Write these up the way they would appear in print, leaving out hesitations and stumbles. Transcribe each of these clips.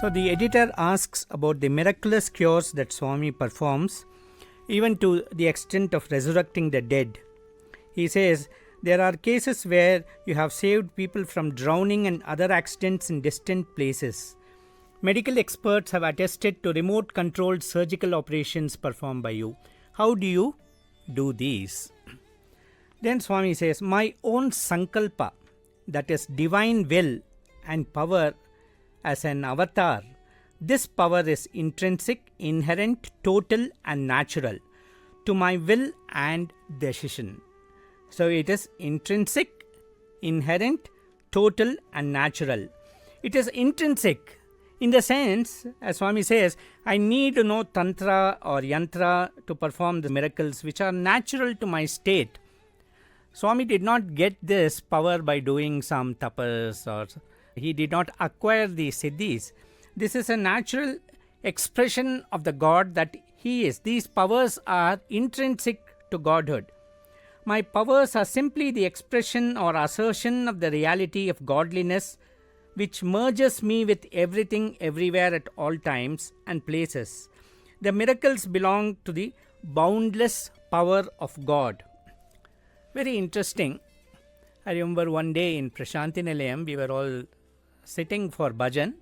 So the editor asks about the miraculous cures that Swami performs, even to the extent of resurrecting the dead. He says, there are cases where you have saved people from drowning and other accidents in distant places. Medical experts have attested to remote controlled surgical operations performed by you. How do you do these? Then Swami says, my own Sankalpa, that is divine will and power as an avatar, this power is intrinsic, inherent, total and natural to my will and decision. So it is intrinsic, inherent, total and natural. It is intrinsic in the sense, as Swami says, I need to know tantra or yantra to perform the miracles which are natural to my state. Swami did not get this power by doing some tapas, or he did not acquire these siddhis. This is a natural expression of the God that he is. These powers are intrinsic to Godhood. My powers are simply the expression or assertion of the reality of godliness which merges me with everything everywhere at all times and places. The miracles belong to the boundless power of God. Very interesting. I remember one day in Prashanti Nilayam, we were all sitting for bhajan,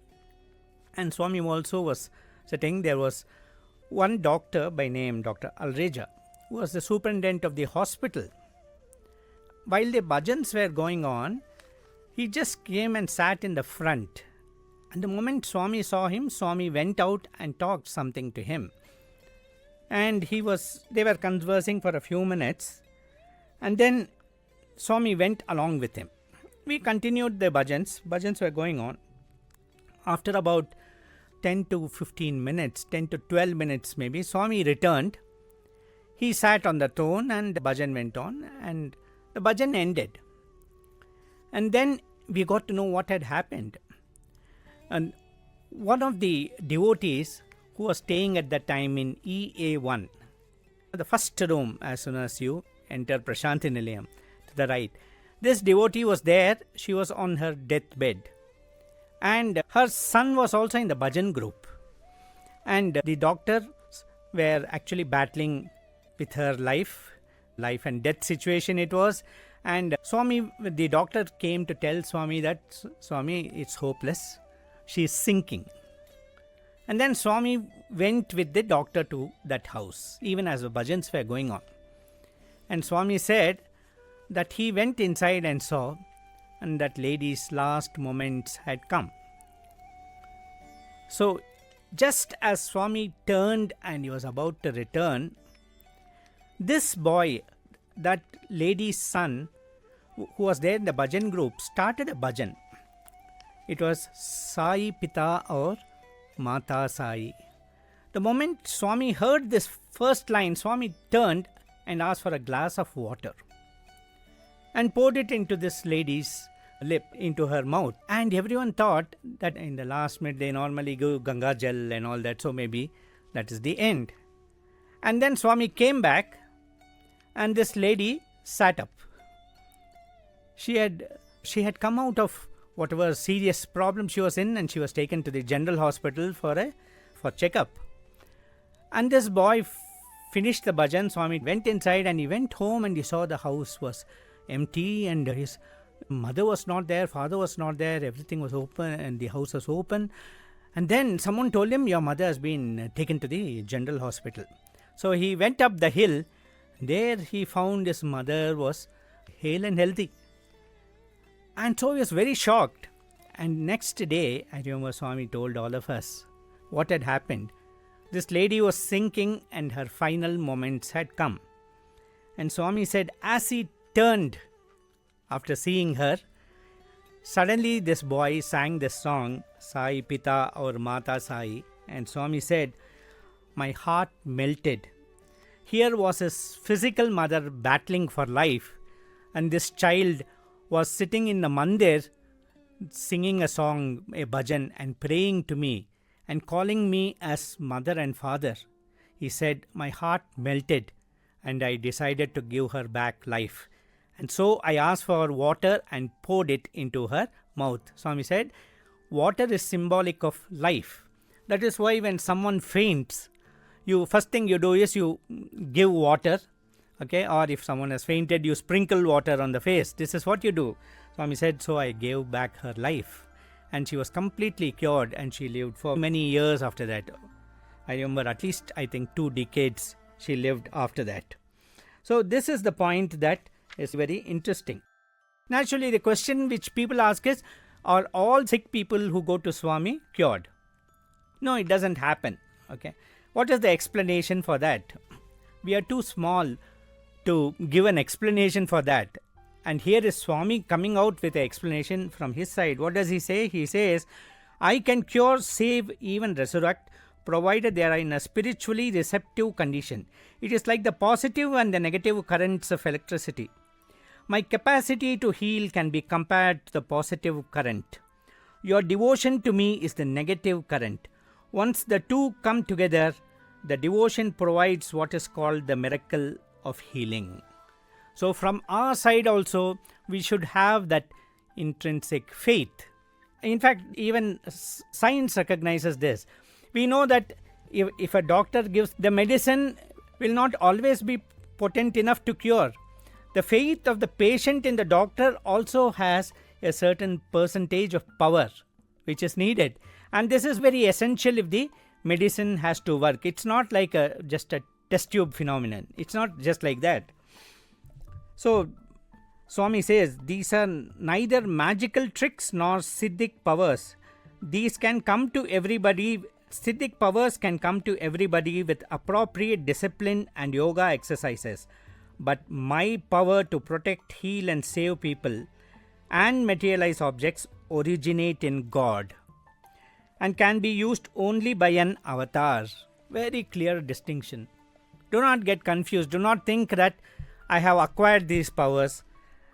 and Swami also was sitting. There was one doctor by name Dr. Alreja, who was the superintendent of the hospital. While the bhajans were going on, he just came and sat in the front. And the moment Swami saw him, Swami went out and talked something to him. And they were conversing for a few minutes. And then Swami went along with him. We continued the bhajans. Bhajans were going on. After about 10 to 15 minutes, 10 to 12 minutes maybe, Swami returned. He sat on the throne and the bhajan went on and the bhajan ended. And then we got to know what had happened. And one of the devotees who was staying at that time in EA1, the first room as soon as you enter Prashanti Nilayam, to the right. This devotee was there. She was on her deathbed. And her son was also in the bhajan group. And the doctors were actually battling with her life and death situation it was. And Swami, the doctor came to tell Swami that, Swami, it's hopeless. She is sinking. And then Swami went with the doctor to that house, even as the bhajans were going on. And Swami said that he went inside and saw, and that lady's last moments had come. So, just as Swami turned and he was about to return, this boy, that lady's son, who was there in the bhajan group, started a bhajan. It was Sai Pita or Mata Sai. The moment Swami heard this first line, Swami turned and asked for a glass of water and poured it into this lady's lip, into her mouth. And everyone thought that in the last minute they normally go Ganga Jal and all that, so maybe that is the end. And then Swami came back and this lady sat up. She had come out of whatever serious problem she was in, and she was taken to the general hospital for checkup. And this boy finished the bhajan. Swami went inside and he went home and he saw the house was empty and his mother was not there, father was not there, everything was open and the house was open. And then someone told him, your mother has been taken to the general hospital. So he went up the hill. There he found his mother was hale and healthy. And so he was very shocked. And next day, I remember Swami told all of us what had happened. This lady was sinking and her final moments had come. And Swami said, as he turned after seeing her, suddenly this boy sang this song, Sai Pita or Mata Sai. And Swami said, my heart melted. Here was his physical mother battling for life, and this child was sitting in the mandir singing a song, a bhajan, and praying to me and calling me as mother and father. He said, my heart melted and I decided to give her back life. And so I asked for water and poured it into her mouth. Swami said, water is symbolic of life. That is why when someone faints, first thing you do is you give water, okay, or if someone has fainted, you sprinkle water on the face. This is what you do. Swami said, so I gave back her life, and she was completely cured, and she lived for many years after that. I remember at least, I think, 2 decades she lived after that. So this is the point that is very interesting. Naturally, the question which people ask is, are all sick people who go to Swami cured? No, it doesn't happen. Okay, what is the explanation for that? We are too small to give an explanation for that. And here is Swami coming out with an explanation from his side. What does he say? He says, I can cure, save, even resurrect, provided they are in a spiritually receptive condition. It is like the positive and the negative currents of electricity. My capacity to heal can be compared to the positive current. Your devotion to me is the negative current. Once the two come together, the devotion provides what is called the miracle of healing. So from our side also, we should have that intrinsic faith. In fact, even science recognizes this. We know that if a doctor gives the medicine, will not always be potent enough to cure. The faith of the patient in the doctor also has a certain percentage of power which is needed. And this is very essential if the medicine has to work. It's not like just a test tube phenomenon. It's not just like that. So, Swami says, these are neither magical tricks nor Siddhic powers. These can come to everybody. Siddhic powers can come to everybody with appropriate discipline and yoga exercises. But my power to protect, heal and save people and materialize objects originate in God and can be used only by an avatar. Very clear distinction. Do not get confused. Do not think that I have acquired these powers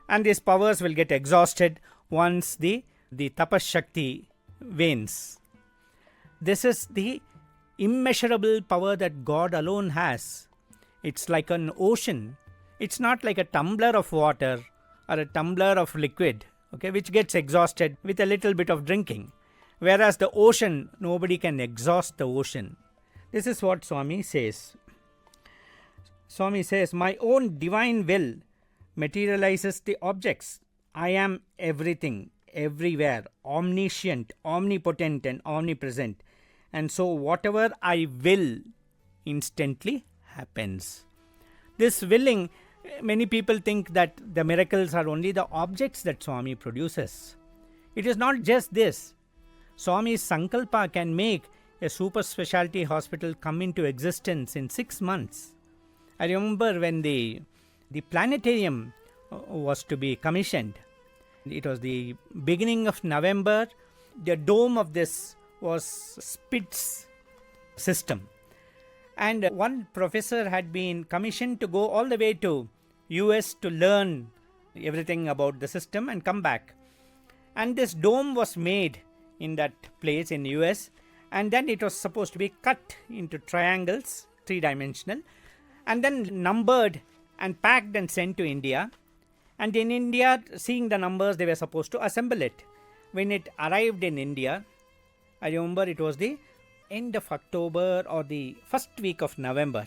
and these powers will get exhausted once the Sankalpa Shakti wanes. This is the immeasurable power that God alone has. It's like an ocean. It's not like a tumbler of water or a tumbler of liquid, okay, which gets exhausted with a little bit of drinking. Whereas the ocean, nobody can exhaust the ocean. This is what Swami says. Swami says, my own divine will materializes the objects. I am everything, everywhere, omniscient, omnipotent and omnipresent. And so whatever I will instantly happens. This willing, many people think that the miracles are only the objects that Swami produces. It is not just this. Swami's Sankalpa can make a super specialty hospital come into existence in 6 months. I remember when the planetarium was to be commissioned. It was the beginning of November. The dome of this was Spitz system. And one professor had been commissioned to go all the way to US to learn everything about the system and come back. And this dome was made in that place in US, and then it was supposed to be cut into triangles, 3-dimensional, and then numbered and packed and sent to India. And in India, seeing the numbers, they were supposed to assemble it. When it arrived in India, I remember it was the end of October or the first week of November.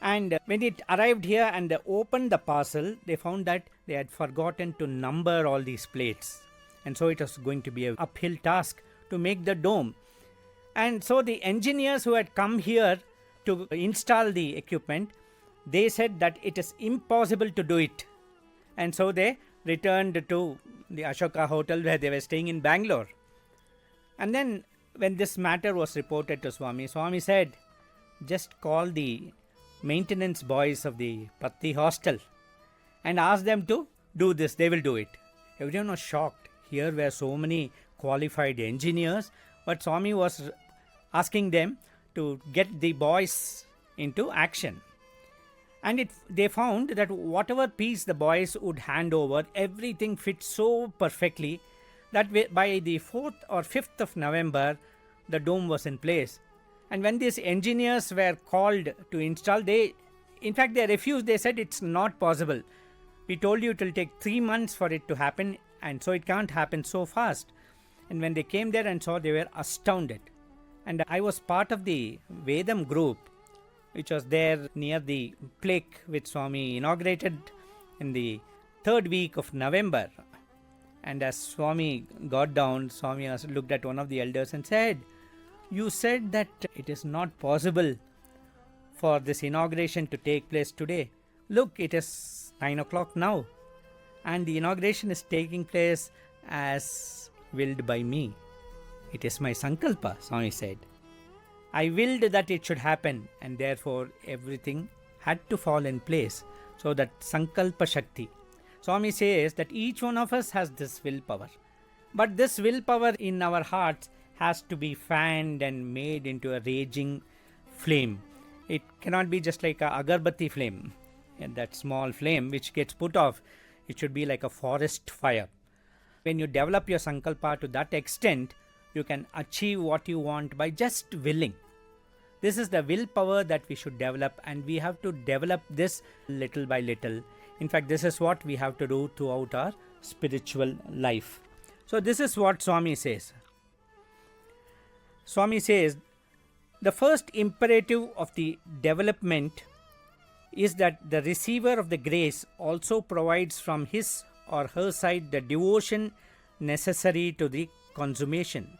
And when it arrived here and they opened the parcel, they found that they had forgotten to number all these plates. And so it was going to be an uphill task to make the dome. And so the engineers who had come here to install the equipment, they said that it is impossible to do it. And so they returned to the Ashoka Hotel where they were staying in Bangalore. And then when this matter was reported to Swami, Swami said, just call the maintenance boys of the Patti hostel and ask them to do this. They will do it. Everyone was shocked. Here were so many qualified engineers, but Swami was asking them to get the boys into action. And they found that whatever piece the boys would hand over, everything fit so perfectly that by the 4th or 5th of November, the dome was in place. And when these engineers were called to install, they refused. They said it's not possible. We told you it will take 3 months for it to happen, and so it can't happen so fast. And when they came there and saw, they were astounded. And I was part of the Vedam group, which was there near the plaque which Swami inaugurated in the third week of November. And as Swami got down, Swami looked at one of the elders and said, "You said that it is not possible for this inauguration to take place today. Look, it is 9 o'clock now, and the inauguration is taking place as willed by me. It is my Sankalpa," Swami said. "I willed that it should happen, and therefore everything had to fall in place." So that Sankalpa Shakti. Swami says that each one of us has this willpower. But this willpower in our hearts has to be fanned and made into a raging flame. It cannot be just like a agarbatti flame, and that small flame which gets put off. It should be like a forest fire. When you develop your Sankalpa to that extent, you can achieve what you want by just willing. This is the willpower that we should develop, and we have to develop this little by little. In fact, this is what we have to do throughout our spiritual life. So this is what Swami says. Swami says, the first imperative of the development is that the receiver of the grace also provides from his or her side the devotion necessary to the consummation.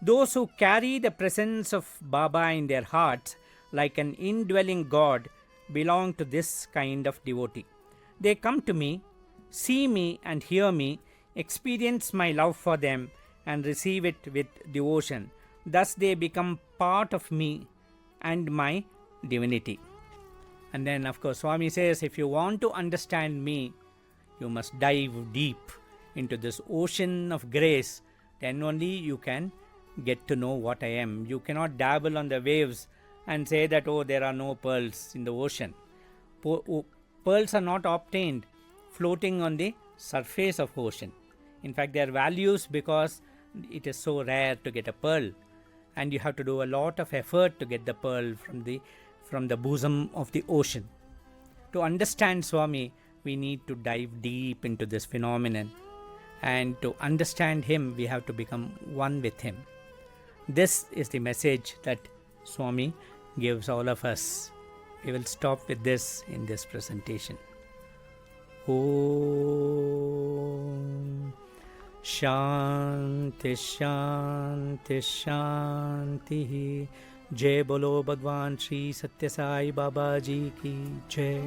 Those who carry the presence of Baba in their hearts like an indwelling God belong to this kind of devotee. They come to me, see me and hear me, experience my love for them and receive it with devotion. Thus they become part of me and my divinity. And then of course Swami says, if you want to understand me, you must dive deep into this ocean of grace. Then only you can get to know what I am. You cannot dabble on the waves and say that, oh, there are no pearls in the ocean. Pearls are not obtained floating on the surface of ocean. In fact, they are values because it is so rare to get a pearl, and you have to do a lot of effort to get the pearl from the bosom of the ocean. To understand Swami, we need to dive deep into this phenomenon, and to understand him, we have to become one with him. This is the message that Swami gives all of us. We will stop with this in this presentation. Om Shanti Shanti Shanti. Jai Bolo Bhagawan Shri Sathya Sai Baba Ji Ki Jai.